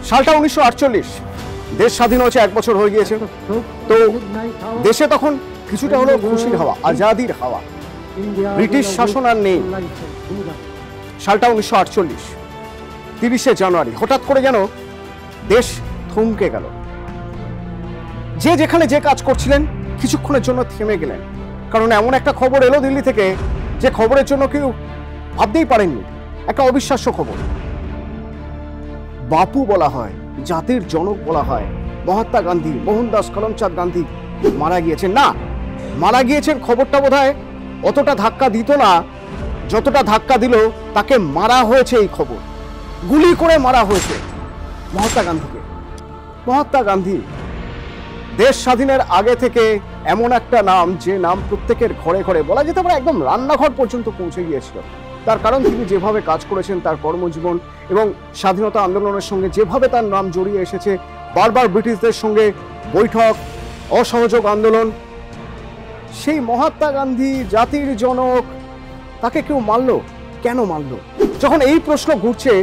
সালটা 1948, দেশ স্বাধীন হয়েছে 1 বছর হয়ে গিয়েছে। তো দেশে তখন কিছুটা হলো খুশির হাওয়া, আজাদির হাওয়া, ব্রিটিশ শাসন আর নেই। সালটা 1948, 30শে জানুয়ারি হঠাৎ করে যেন দেশ থমকে গেল। যে যেখানে যে কাজ করছিলেন কিছুক্ষণের জন্য থেমে গেলেন, কারণ এমন একটা খবর এলো দিল্লি থেকে যে খবরের জন্য কেউ ভাবতেই পারেননি। একটা অবিশ্বাস্য খবর। বাপু বলা হয়, জাতির জনক বলা হয় মহাত্মা গান্ধী, মোহনদাস করমচাঁদ গান্ধী মারা গিয়েছেন। না, মারা গিয়েছেন খবরটা বোধহয় অতটা ধাক্কা দিত না যতটা ধাক্কা দিল তাকে মারা হয়েছে। এই খবর, গুলি করে মারা হয়েছে মহাত্মা গান্ধীকে। মহাত্মা গান্ধী দেশ স্বাধীনের আগে থেকে এমন একটা নাম, যে নাম প্রত্যেকের ঘরে ঘরে, বলা যেতে পারে একদম রান্নাঘর পর্যন্ত পৌঁছে গিয়েছিল। তার কারণ তিনি যেভাবে কাজ করেছেন, তার কর্মজীবন এবং স্বাধীনতা আন্দোলনের সঙ্গে যেভাবে তার নাম জড়িয়ে এসেছে, বারবার ব্রিটিশদের সঙ্গে বৈঠক, অসহযোগ আন্দোলন। সেই মহাত্মা গান্ধী, জাতির জনক, তাকে কেউ মারল কেন? মারল যখন এই প্রশ্ন ঘুরছে,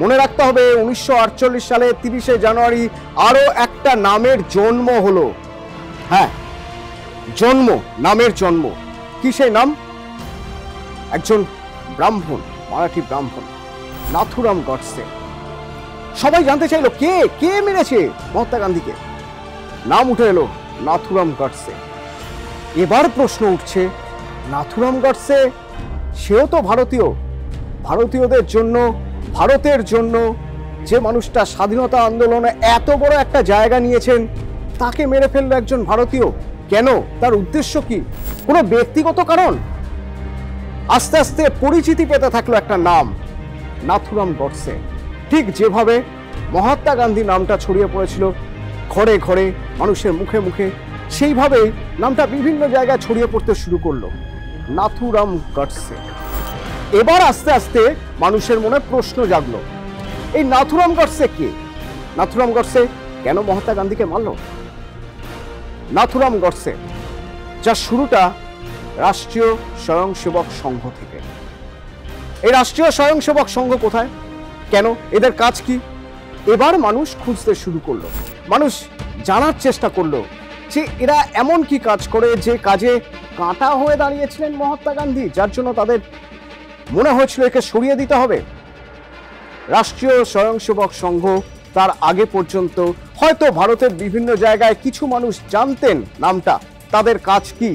মনে রাখতে হবে 1948 সালে 30শে জানুয়ারি আরো একটা নামের জন্ম হলো। হ্যাঁ, জন্ম, নামের জন্ম। কি সেই নাম? একজন ব্রাহ্মণ, মারাঠি ব্রাহ্মণ, নাথুরাম গডসে। সবাই জানতে চাইলো কে কে মেরেছে মহাত্মা গান্ধীকে। নাম উঠে এলো নাথুরাম গডসে। এবার প্রশ্ন উঠছে, নাথুরাম গডসে সেও তো ভারতীয়। ভারতীয়দের জন্য, ভারতের জন্য যে মানুষটা স্বাধীনতা আন্দোলনে এত বড় একটা জায়গা নিয়েছেন, তাকে মেরে ফেললো একজন ভারতীয়। কেন? তার উদ্দেশ্য কি? কোনো ব্যক্তিগত কারণ? আস্তে আস্তে পরিচিতি পেতে থাকলো একটা নাম, নাথুরাম গডসে। ঠিক যেভাবে মহাত্মা গান্ধী নামটা ছড়িয়ে পড়েছিল ঘরে ঘরে, মানুষের মুখে মুখে, সেইভাবেই নামটা বিভিন্ন জায়গায় ছড়িয়ে পড়তে শুরু করলো, নাথুরাম গডসে। এবার আস্তে আস্তে মানুষের মনে প্রশ্ন জাগলো, এই নাথুরাম গডসে কে? নাথুরাম গডসে কেন মহাত্মা গান্ধীকে মারল? নাথুরাম গডসে, যার শুরুটা রাষ্ট্রীয় স্বয়ংসেবক সংঘ থেকে। এই রাষ্ট্রীয় স্বয়ংসেবক সংঘ কোথায়, কেন, এদের কাজ কি? এবার মানুষ খুঁজতে শুরু করলো, মানুষ জানার চেষ্টা করলো যে এরা এমন কি কাজ করে যে কাজে কাঁটা হয়ে দাঁড়িয়েছিলেন মহাত্মা গান্ধী, যার জন্য তাদের মনে হয়েছিল একে সরিয়ে দিতে হবে। রাষ্ট্রীয় স্বয়ংসেবক সংঘ, তার আগে পর্যন্ত হয়তো ভারতের বিভিন্ন জায়গায় কিছু মানুষ জানতেন নামটা, তাদের কাজ কি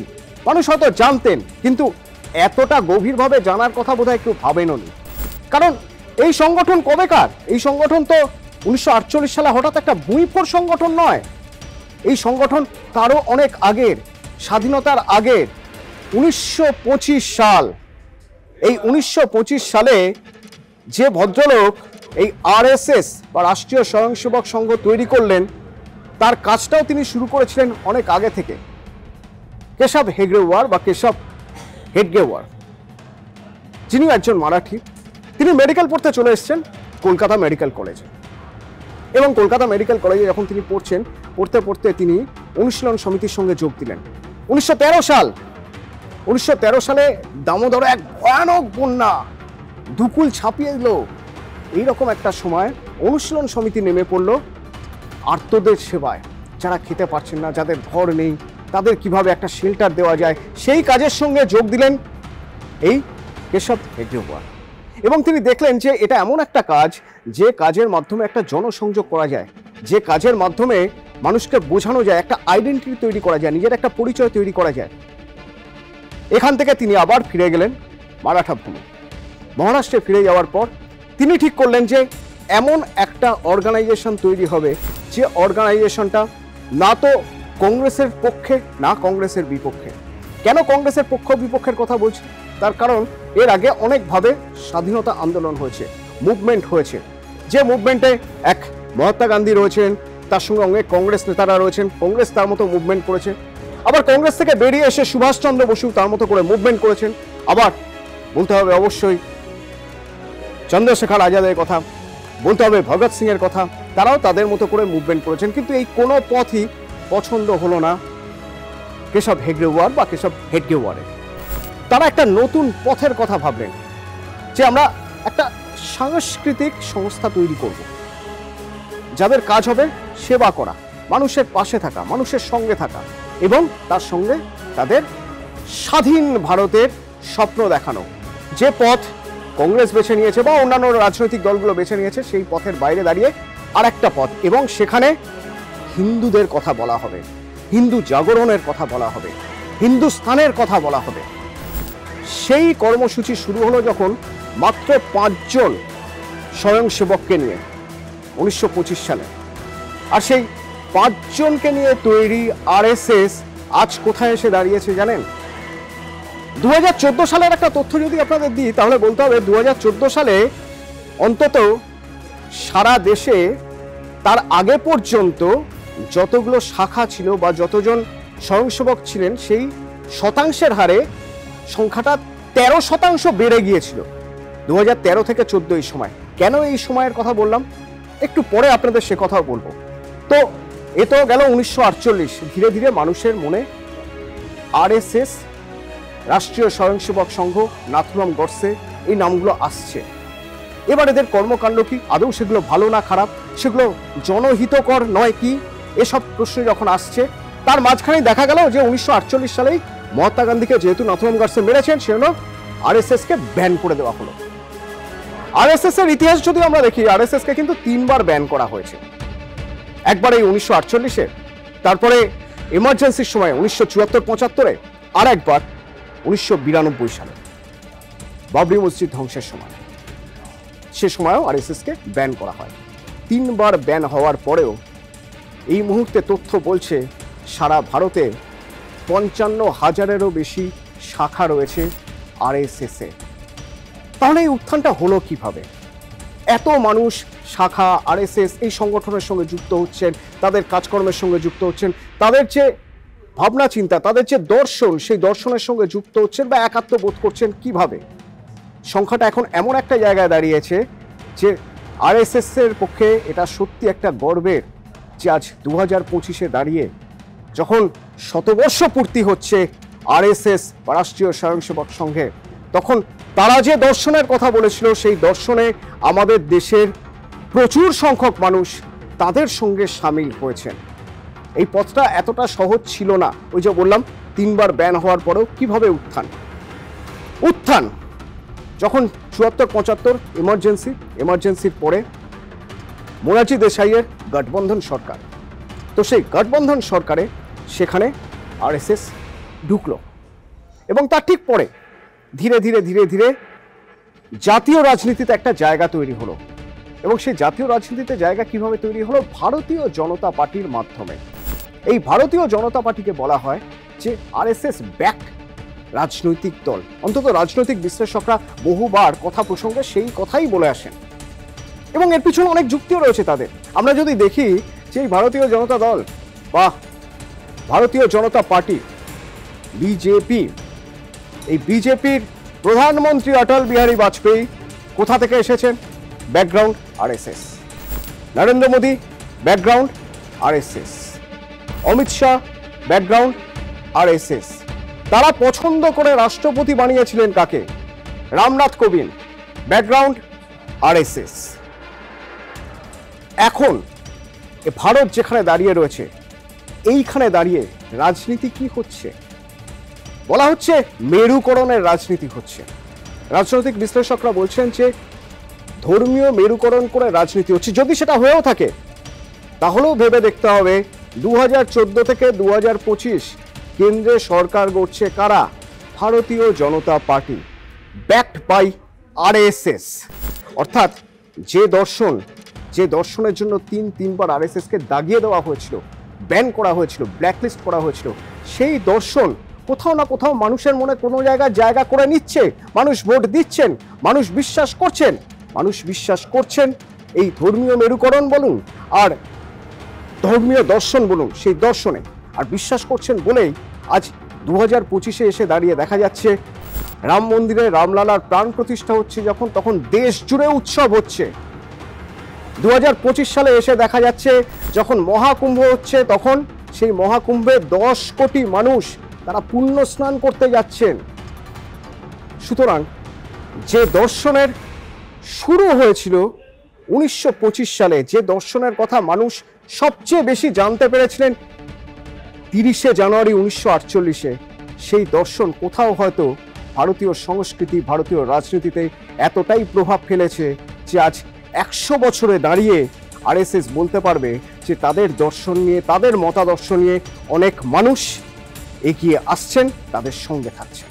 মানুষ হয়তো জানতেন, কিন্তু এতটা গভীরভাবে জানার কথা বোধহয় কেউ ভাবেননি। কারণ এই সংগঠন কবেকার? এই সংগঠন তো 1948 সালে হঠাৎ একটা ভুঁইফোড় সংগঠন নয়। এই সংগঠন তারও অনেক আগের, স্বাধীনতার আগের 1925 সাল। এই 1925 সালে যে ভদ্রলোক এই আরএসএস বা রাষ্ট্রীয় স্বয়ংসেবক সংঘ তৈরি করলেন, তার কাজটাও তিনি শুরু করেছিলেন অনেক আগে থেকে। কেশব হেগড়েওয়ার বা কেশব হেডগেওয়ার, যিনি একজন মারাঠি। তিনি মেডিকেল পড়তে চলে এসেছেন কলকাতা মেডিকেল কলেজে, এবং কলকাতা মেডিকেল কলেজে যখন তিনি পড়ছেন, পড়তে পড়তে তিনি অনুশীলন সমিতির সঙ্গে যোগ দিলেন। 1913 সালে দামোদরে এক ভয়ানক বন্যা দুকুল ছাপিয়ে দিল। এইরকম একটা সময় অনুশীলন সমিতি নেমে পড়ল আর্তদের সেবায়, যারা খেতে পারছেন না, যাদের ঘর নেই, তাদের কিভাবে একটা শেল্টার দেওয়া যায়, সেই কাজের সঙ্গে যোগ দিলেন এই কেশব হেগড়েওয়ার। এবং তিনি দেখলেন যে এটা এমন একটা কাজ, যে কাজের মাধ্যমে একটা জনসংযোগ করা যায়, যে কাজের মাধ্যমে মানুষকে বোঝানো যায়, একটা আইডেন্টিটি তৈরি করা যায়, নিজের একটা পরিচয় তৈরি করা যায়। এখান থেকে তিনি আবার ফিরে গেলেন মারাঠা ভূমি। মহারাষ্ট্রে ফিরে যাওয়ার পর তিনি ঠিক করলেন যে এমন একটা অর্গানাইজেশন তৈরি হবে, যে অর্গানাইজেশনটা না তো কংগ্রেসের পক্ষে না কংগ্রেসের বিপক্ষে। কেন কংগ্রেসের পক্ষ বিপক্ষের কথা বলছি? তার কারণ এর আগে অনেকভাবে স্বাধীনতা আন্দোলন হয়েছে, মুভমেন্ট হয়েছে। যে মুভমেন্টে এক মহাত্মা গান্ধী রয়েছেন, তার সঙ্গে অনেক কংগ্রেস নেতারা রয়েছেন, কংগ্রেস তার মতো মুভমেন্ট করেছে। আবার কংগ্রেস থেকে বেরিয়ে এসে সুভাষচন্দ্র বসু তার মতো করে মুভমেন্ট করেছেন। আবার বলতে হবে অবশ্যই চন্দ্রশেখর আজাদের কথা, বলতে হবে ভগৎ সিং এর কথা, তারাও তাদের মতো করে মুভমেন্ট করেছেন। কিন্তু এই কোনো পথই পছন্দ হলো না কেশব হেগড়েওয়ার বা কেশব হেডগেওয়ারের। তারা একটা নতুন পথের কথা ভাবলেন, যে আমরা একটা সাংস্কৃতিক সংস্থা তৈরি করব, যাদের কাজ হবে সেবা করা, মানুষের পাশে থাকা, মানুষের সঙ্গে থাকা এবং তার সঙ্গে তাদের স্বাধীন ভারতের স্বপ্ন দেখানো। যে পথ কংগ্রেস বেছে নিয়েছে বা অন্যান্য রাজনৈতিক দলগুলো বেছে নিয়েছে সেই পথের বাইরে দাঁড়িয়ে আর একটা পথ, এবং সেখানে হিন্দুদের কথা বলা হবে, হিন্দু জাগরণের কথা বলা হবে, হিন্দুস্তানের কথা বলা হবে। সেই কর্মসূচি শুরু হলো যখন মাত্র 5 জন স্বয়ংসেবককে নিয়ে 1925 সালে। আর সেই 5 জনকে নিয়ে তৈরি আরএসএস আজ কোথায় এসে দাঁড়িয়েছে জানেন? 2014 সালের একটা তথ্য যদি আপনাদের দিই তাহলে বলতে হবে 2014 সালে অন্তত সারা দেশে তার আগে পর্যন্ত যতগুলো শাখা ছিল বা যতজন স্বয়ংসেবক ছিলেন সেই শতাংশের হারে সংখ্যাটা 13% বেড়ে গিয়েছিল 2013 থেকে 14 এই সময়। কেন এই সময়ের কথা বললাম একটু পরে আপনাদের সে কথাও বলবো। তো এ তো গেল 1948। ধীরে ধীরে মানুষের মনে আরএসএস, রাষ্ট্রীয় স্বয়ংসেবক সংঘ, নাথুরাম গডসে এই নামগুলো আসছে। এবার এদের কর্মকাণ্ড কি, আদৌ সেগুলো ভালো না খারাপ, সেগুলো জনহিতকর নয় কি, এসব প্রশ্ন যখন আসছে তার মাঝখানে দেখা গেল যে 1948 সালেই মহাত্মা গান্ধীকে যেহেতু নাথুরাম গডসে মেরেছেন সেজন্য আরএসএস কে ব্যান করে দেওয়া হলো। আরএসএস এর ইতিহাস যদি আমরা দেখি, আরএসএস কে কিন্তু 3 বার ব্যান করা হয়েছে। একবার এই 1948-এ, তারপরে এমার্জেন্সির সময় 1974-75-এ, আর একবার 1992 সালে বাবরি মসজিদ ধ্বংসের সময়। সে সময়ও আরএসএস কে ব্যান করা হয়। 3 বার ব্যান হওয়ার পরেও এই মুহূর্তে তথ্য বলছে সারা ভারতে 55,000-এরও বেশি শাখা রয়েছে আরএসএস এ। তাহলে এই উত্থানটা হলো কিভাবে? এত মানুষ শাখা আরএসএস এই সংগঠনের সঙ্গে যুক্ত হচ্ছেন, তাদের কাজকর্মের সঙ্গে যুক্ত হচ্ছেন, তাদের যে ভাবনা চিন্তা, তাদের যে দর্শন, সেই দর্শনের সঙ্গে যুক্ত হচ্ছেন বা একাত্ম বোধ করছেন কিভাবে? সংখ্যাটা এখন এমন একটা জায়গায় দাঁড়িয়েছে যে আরএসএস এর পক্ষে এটা সত্যি একটা গর্বের যে আজ 2025-এ দাঁড়িয়ে যখন শতবর্ষ পূর্তি হচ্ছে আরএসএস বা রাষ্ট্রীয় স্বয়ংসেবক সংঘে, তখন তারা যে দর্শনের কথা বলেছিল সেই দর্শনে আমাদের দেশের প্রচুর সংখ্যক মানুষ তাদের সঙ্গে সামিল হয়েছেন। এই পথটা এতটা সহজ ছিল না। ওই যে বললাম 3 বার ব্যান হওয়ার পরেও কিভাবে উত্থান যখন 74-75 এমার্জেন্সির পরে মোরারজি দেশাইয়ের গঠবন্ধন সরকার, তো সেই গঠবন্ধন সরকারে সেখানে আরএসএস ঢুকলো এবং তার ঠিক পরে ধীরে ধীরে ধীরে ধীরে জাতীয় রাজনীতিতে একটা জায়গা তৈরি হলো। এবং সেই জাতীয় রাজনীতিতে জায়গা কিভাবে তৈরি হলো? ভারতীয় জনতা পার্টির মাধ্যমে। এই ভারতীয় জনতা পার্টিকে বলা হয় যে আরএসএস ব্যাক রাজনৈতিক দল। অন্তত রাজনৈতিক বিশ্লেষকরা বহুবার কথা প্রসঙ্গে সেই কথাই বলে আসেন এবং এর পিছনে অনেক যুক্তিও রয়েছে তাদের। আমরা যদি দেখি যে এই ভারতীয় জনতা দল বা ভারতীয় জনতা পার্টি বিজেপি, এই বিজেপির প্রধানমন্ত্রী অটল বিহারী বাজপেয়ী কোথা থেকে এসেছেন? Background RSS. Narendra Modi background RSS. Amit Shah background RSS. তারা পছন্দ করে রাষ্ট্রপতি বানিয়েছিলেন কাকে? Ramnath Kovind, background RSS. এখন ভারত যেখানে দাঁড়িয়ে রয়েছে, এইখানে দাঁড়িয়ে রাজনীতি কি হচ্ছে? বলা হচ্ছে মেরুকরণের রাজনীতি হচ্ছে। রাজনৈতিক বিশ্লেষকরা বলছেন যে ধর্মীয় মেরুকরণ করে রাজনীতি হচ্ছে। যদি সেটা হয়েও থাকে তাহলেও ভেবে দেখতে হবে 2014 থেকে 2025 কেন্দ্রে সরকার গড়ছে কারা? ভারতীয় জনতা পার্টি, ব্যাকড বাই আরএসএস। অর্থাৎ যে দর্শনের জন্য 3 বার আরএসএসকে দাগিয়ে দেওয়া হয়েছিল, ব্যান করা হয়েছিল, ব্ল্যাকলিস্ট করা হয়েছিল, সেই দর্শন কোথাও না কোথাও মানুষের মনে কোনো জায়গা করে নিচ্ছে। মানুষ ভোট দিচ্ছেন, মানুষ বিশ্বাস করছেন এই ধর্মীয় মেরুকরণ বলুন আর ধর্মীয় দর্শন বলুন, সেই দর্শনে আর বিশ্বাস করছেন বলেই আজ 2025-এ এসে দাঁড়িয়ে দেখা যাচ্ছে রাম মন্দিরে রামলালার প্রাণ প্রতিষ্ঠা হচ্ছে যখন, তখন দেশ জুড়ে উৎসব হচ্ছে। 2025 সালে এসে দেখা যাচ্ছে যখন মহাকুম্ভ হচ্ছে, তখন সেই মহাকুম্ভে 10 কোটি মানুষ তারা পুণ্য স্নান করতে যাচ্ছেন। সুতরাং যে দর্শনের শুরু হয়েছিল 1925 সালে যে দর্শনের কথা মানুষ সবচেয়ে বেশি জানতে পেরেছিলেন 30শে জানুয়ারি 1948-এ, সেই দর্শন কোথাও হয়তো ভারতীয় সংস্কৃতি, ভারতীয় রাজনীতিতে এতটাই প্রভাব ফেলেছে যে আজ 100 বছরে দাঁড়িয়ে আরএসএস বলতে পারবে যে তাদের দর্শন নিয়ে, তাদের মতাদর্শ নিয়ে অনেক মানুষ এগিয়ে আসছেন, তাদের সঙ্গে থাকছেন।